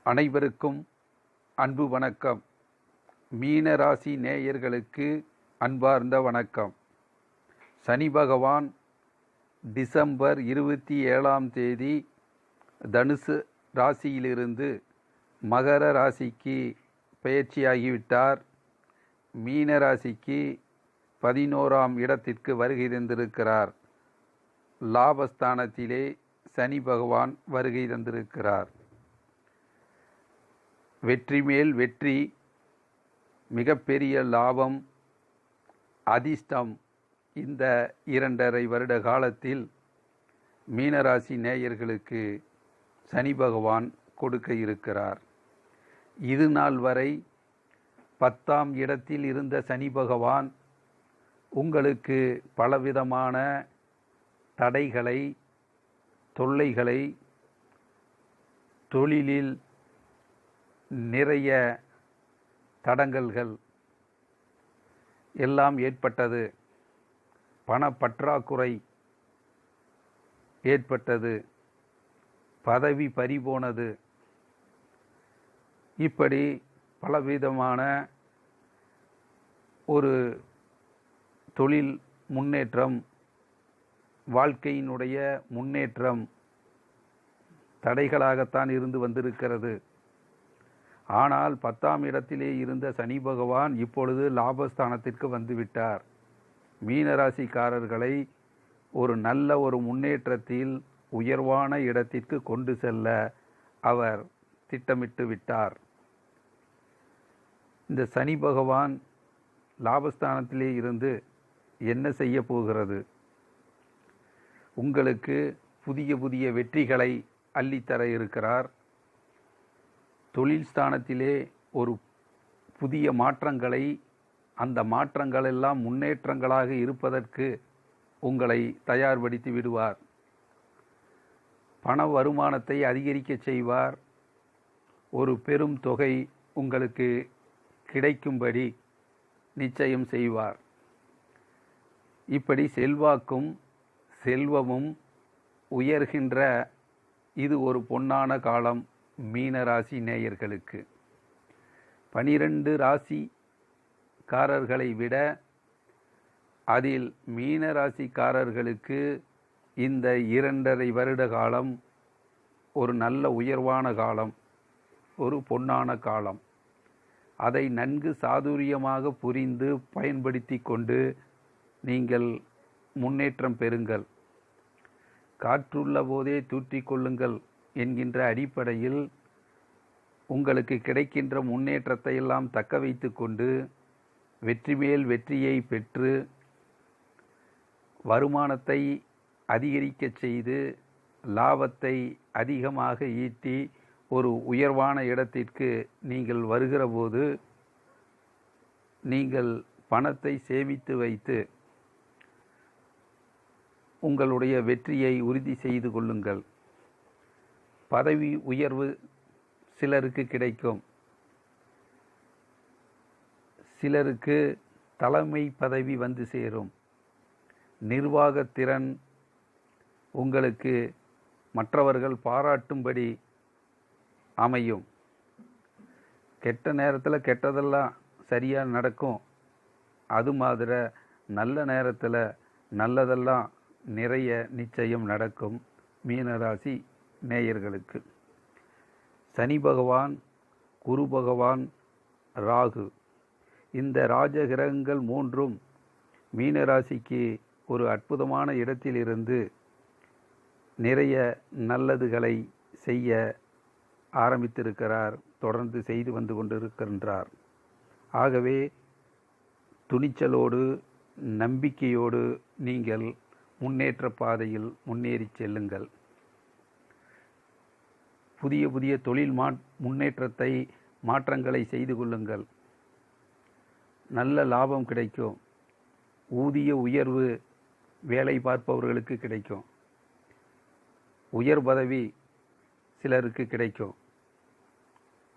அனைவருக்கும் அன்பு வணக்கம். மீனராசி நேயர்களுக்கு அன்பார்ந்த வணக்கம். சனி பகவான் டிசம்பர் 27 தனுசு ராசியிலிருந்து மகர ராசிக்கு பெயர்ச்சியாகிவிட்டார். மீனராசிக்கு 11ஆம் இடத்திற்கு வருகை தந்திருக்கிறார். லாபஸ்தானத்திலே சனி பகவான் வருகை தந்திருக்கிறார். வெற்றி மேல் வெற்றி, மிகப்பெரிய லாபம், அதிர்ஷ்டம் இந்த 2.5 வருட காலத்தில் மீனராசி நேயர்களுக்கு சனி பகவான் கொடுக்க இருக்கிறார். இது நாள் வரை 10ஆம் இடத்தில் இருந்த சனி பகவான் உங்களுக்கு பலவிதமான தடைகளை, தொல்லைகளை, தொழிலில் நிறைய தடங்கல்கள் எல்லாம் ஏற்பட்டது. பணப்பற்றாக்குறை ஏற்பட்டது. பதவி பறிபோனது. இப்படி பலவிதமான ஒரு தொழில் முன்னேற்றம், வாழ்க்கையினுடைய முன்னேற்றம் தடைகளாகத்தான் இருந்து வந்திருக்கிறது. ஆனால் 10ஆம் இடத்திலே இருந்த சனி பகவான் இப்பொழுது லாபஸ்தானத்திற்கு வந்துவிட்டார். மீனராசிக்காரர்களை ஒரு நல்ல ஒரு முன்னேற்றத்தில் உயர்வான இடத்திற்கு கொண்டு செல்ல அவர் திட்டமிட்டு விட்டார். இந்த சனி பகவான் லாபஸ்தானத்திலே இருந்து என்ன செய்ய போகிறது? உங்களுக்கு புதிய புதிய வெற்றிகளை அள்ளித்தர இருக்கிறார். தொழில் ஸ்தானத்திலே ஒரு புதிய மாற்றங்களை, அந்த மாற்றங்கள் எல்லாம் முன்னேற்றங்களாக இருப்பதற்கு உங்களை தயார்படுத்தி விடுவார். பண வருமானத்தை அதிகரிக்க செய்வார். ஒரு பெரும் தொகை உங்களுக்கு கிடைக்கும்படி நிச்சயம் செய்வார். இப்படி செல்வாக்கும் செல்வமும் உயர்கின்ற இது ஒரு பொன்னான காலம் மீனராசி நேயர்களுக்கு. 12 ராசிக்காரர்களை விட அதில் மீனராசிக்காரர்களுக்கு இந்த 2.5 வருட காலம் ஒரு நல்ல உயர்வான காலம், ஒரு பொன்னான காலம். அதை நன்கு சாதுரியமாக புரிந்து பயன்படுத்தி கொண்டு நீங்கள் முன்னேற்றம் பெறுங்கள். காற்றுள்ள போதே தூற்றிக்கொள்ளுங்கள் என்கின்ற அடிப்படையில் உங்களுக்கு கிடைக்கின்ற முன்னேற்றத்தை எல்லாம் தக்க வைத்து கொண்டு வெற்றி மேல் வெற்றியை பெற்று வருமானத்தை அதிகரிக்க செய்து லாபத்தை அதிகமாக ஈட்டி ஒரு உயர்வான இடத்திற்கு நீங்கள் வருகிற போது நீங்கள் பணத்தை சேமித்து வைத்து உங்களுடைய வெற்றியை உறுதி செய்து கொள்ளுங்கள். பதவி உயர்வு சிலருக்கு கிடைக்கும். சிலருக்கு தலைமை பதவி வந்து சேரும். நிர்வாகத்திறன் உங்களுக்கு மற்றவர்கள் பாராட்டும்படி அமையும். கெட்ட நேரத்தில் கெட்டதெல்லாம் சரியாக நடக்கும். அது மாதிரி நல்ல நேரத்தில் நல்லதெல்லாம் நிறைய நிச்சயம் நடக்கும் மீனராசி நேயர்களுக்கு. சனி பகவான், குரு பகவான், ராகு, இந்த ராஜகிரகங்கள் மூன்றும் மீனராசிக்கு ஒரு அற்புதமான இடத்திலிருந்து நிறைய நல்லதுகளை செய்ய ஆரம்பித்திருக்கிறார். தொடர்ந்து செய்து வந்து கொண்டிருக்கின்றார். ஆகவே துணிச்சலோடு, நம்பிக்கையோடு நீங்கள் முன்னேற்ற பாதையில் முன்னேறி செல்லுங்கள். புதிய புதிய தொழில் முன்னேற்றத்தை, மாற்றங்களை செய்து கொள்ளுங்கள். நல்ல லாபம் கிடைக்கும். ஊதிய உயர்வு வேலை பார்ப்பவர்களுக்கு கிடைக்கும். உயர் பதவி சிலருக்கு கிடைக்கும்.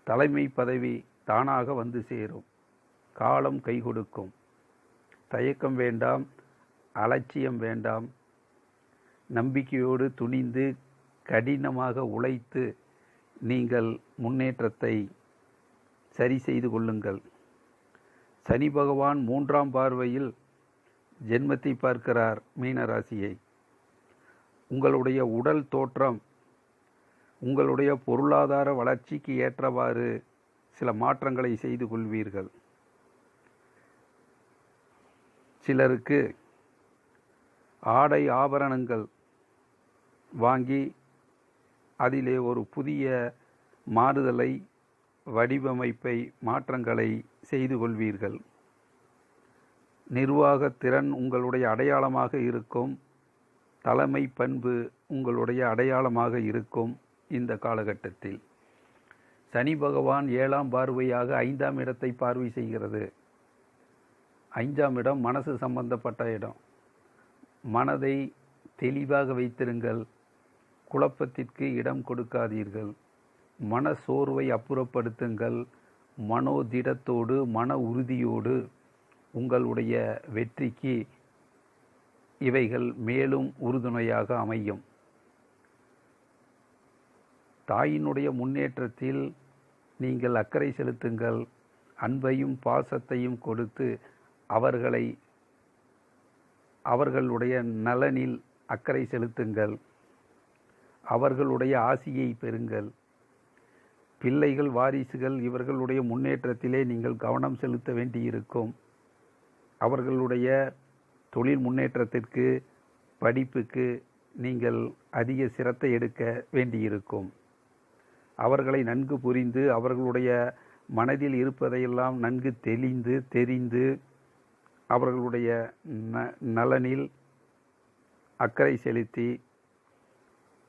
தலைமை பதவி தானாக வந்து சேரும். காலம் கை கொடுக்கும். தயக்கம் வேண்டாம், அலட்சியம் வேண்டாம். நம்பிக்கையோடு துணிந்து கடினமாக உழைத்து நீங்கள் முன்னேற்றத்தை சரி செய்து கொள்ளுங்கள். சனி பகவான் 3ஆம் பார்வையில் ஜென்மத்தை பார்க்கிறார் மீனராசியை. உங்களுடைய உடல் தோற்றம், உங்களுடைய பொருளாதார வளர்ச்சிக்கு ஏற்றவாறு சில மாற்றங்களை செய்து கொள்வீர்கள். சிலருக்கு ஆடை ஆபரணங்கள் வாங்கி அதிலே ஒரு புதிய மாறுதலை, வடிவமைப்பை, மாற்றங்களை செய்து கொள்வீர்கள். நிர்வாகத் திறன் உங்களுடைய அடையாளமாக இருக்கும். தலைமை பண்பு உங்களுடைய அடையாளமாக இருக்கும். இந்த காலகட்டத்தில் சனி பகவான் 7ஆம் பார்வையாக 5ஆம் இடத்தை பார்வை செய்கிறது. 5ஆம் இடம் மனசு சம்பந்தப்பட்ட இடம். மனதை தெளிவாக வைத்திருங்கள். குழப்பத்திற்கு இடம் கொடுக்காதீர்கள். மன சோர்வை அப்புறப்படுத்துங்கள். மனோதிடத்தோடு, மன உறுதியோடு உங்களுடைய வெற்றிக்கு இவைகள் மேலும் உறுதுணையாக அமையும். தாயினுடைய முன்னேற்றத்தில் நீங்கள் அக்கறை செலுத்துங்கள். அன்பையும் பாசத்தையும் கொடுத்து அவர்களுடைய நலனில் அக்கறை செலுத்துங்கள். அவர்களுடைய ஆசியை பெறுங்கள். பிள்ளைகள், வாரிசுகள் இவர்களுடைய முன்னேற்றத்திலே நீங்கள் கவனம் செலுத்த வேண்டியிருக்கும். அவர்களுடைய தொழில் முன்னேற்றத்திற்கு, படிப்புக்கு நீங்கள் அதிக சிரத்தை எடுக்க வேண்டியிருக்கும். அவர்களை நன்கு புரிந்து, அவர்களுடைய மனதில் இருப்பதையெல்லாம் நன்கு தெரிந்து அவர்களுடைய நலனில் அக்கறை செலுத்தி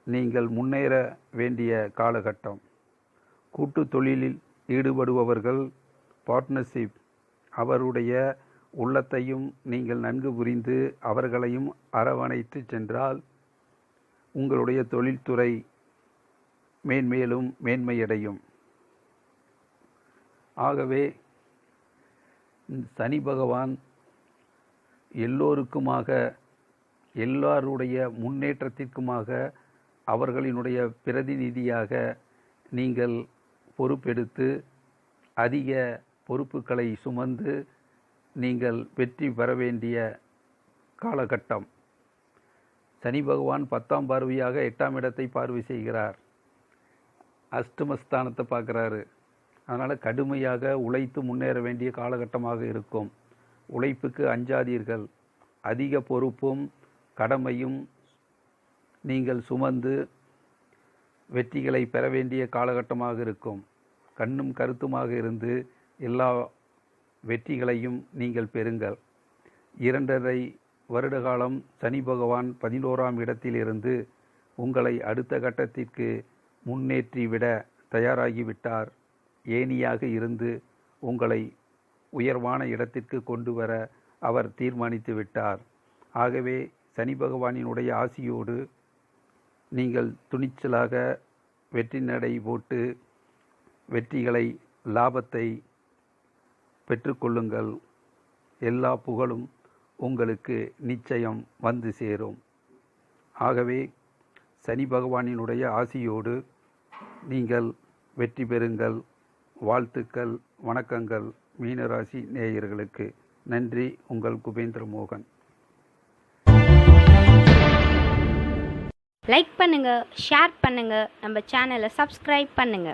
நீங்கள் முன்னேற வேண்டிய காலகட்டம். கூட்டு தொழிலில் ஈடுபடுபவர்கள், பார்ட்னர்ஷிப், அவருடைய உள்ளத்தையும் நீங்கள் நன்கு புரிந்து அவர்களையும் அரவணைத்து சென்றால் உங்களுடைய தொழில்துறை மேன்மேலும் மேன்மையடையும். ஆகவே சனி பகவான் எல்லோருக்குமாக, எல்லாருடைய முன்னேற்றத்திற்குமாக, அவர்களினுடைய பிரதிநிதியாக நீங்கள் பொறுப்பெடுத்து அதிக பொறுப்புகளை சுமந்து நீங்கள் வெற்றி பெற வேண்டிய காலகட்டம். சனி பகவான் 10ஆம் பார்வையாக 8ஆம் இடத்தை பார்வை செய்கிறார். அஷ்டமஸ்தானத்தை பார்க்குறாரு. அதனால் கடுமையாக உழைத்து முன்னேற வேண்டிய காலகட்டமாக இருக்கும். உழைப்புக்கு அஞ்சாதீர்கள். அதிக பொறுப்பும் கடமையும் நீங்கள் சுமந்து வெற்றிகளை பெற வேண்டிய காலகட்டமாக இருக்கும். கண்ணும் கருத்துமாக இருந்து எல்லா வெற்றிகளையும் நீங்கள் பெறுங்கள். 2.5 வருட காலம் சனி பகவான் 11ஆம் இடத்திலிருந்து உங்களை அடுத்த கட்டத்திற்கு முன்னேற்றிவிட தயாராகிவிட்டார். ஏணியாக இருந்து உங்களை உயர்வான இடத்திற்கு கொண்டு வர அவர் தீர்மானித்து விட்டார். ஆகவே சனி பகவானினுடைய ஆசியோடு நீங்கள் துணிச்சலாக வெற்றி நடை போட்டு வெற்றிகளை, லாபத்தை பெற்றுக்கொள்ளுங்கள். எல்லா புகழும் உங்களுக்கு நிச்சயம் வந்து சேரும். ஆகவே சனி பகவானினுடைய ஆசியோடு நீங்கள் வெற்றி பெறுங்கள். வாழ்த்துக்கள், வணக்கங்கள் மீனராசி நேயர்களுக்கு. நன்றி. உங்கள் குபேந்திர மோகன். லைக் பண்ணுங்க, ஷேர் பண்ணுங்க, நம்ம சேனலை சப்ஸ்கிரைப் பண்ணுங்க.